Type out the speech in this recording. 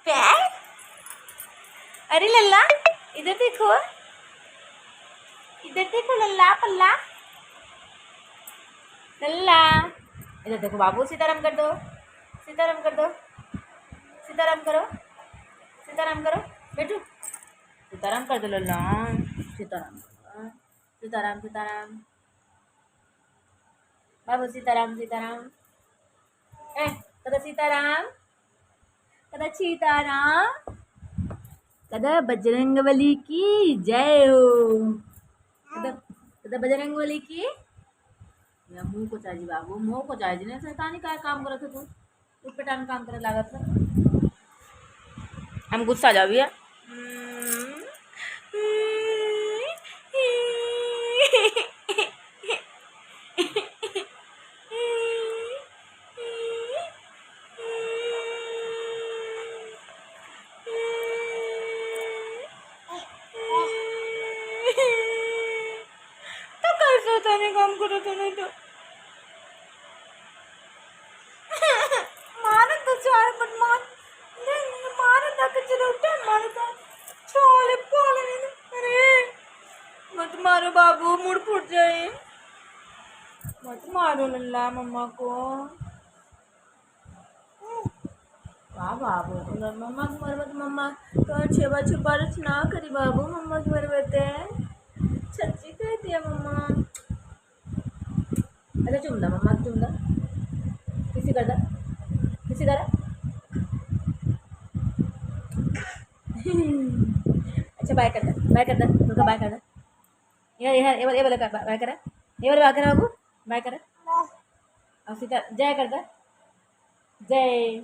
प्यार। अरे लल्ला इधर देखो, इधर देखो लल्ला पल्ला, लल्ला इधर देखो बाबू। सीताराम कर दो, सीताराम कर दो, सीताराम करो, सीताराम करो बेटू, सीताराम कर दो लल्ला, सीताराम, सीताराम सीताराम, बाबू सीताराम सीताराम, कदा सीताराम, कदा सीताराम, कदा बजरंगबली की जय हो, कदा कदा बजरंगबली की। या मुंह को चाहिए बाबू, मुंह को चाहिए ने शैतानी काय काम करत तू, उठपटांग काम करे लागत है। हम गुस्सा जा भैया। तो कैसे ताने काम करो तो नहीं तो मारत तो चार पण मारत कचरा उठा मारत छोले पोले नहीं। अरे मत मारो बाबू, मूड फूट जाए, मत मारो लल्ला मम्मा को। वाह बाबू मम्मा की मरवत, मम्मा तो छेबा छुपारच ना करी बाबू, मम्मा की मरवत है सच्ची कहती है मम्मा। अच्छा चुमदा मम्मा चुमदा, किसी करदा, किसी करा। अच्छा बाय करदा, बाय करदा तुमका, बाय करदा, ये वाला बाय करा, ये वाला बाय करा बाबू, बाय करा और सीता जय करदा, जय।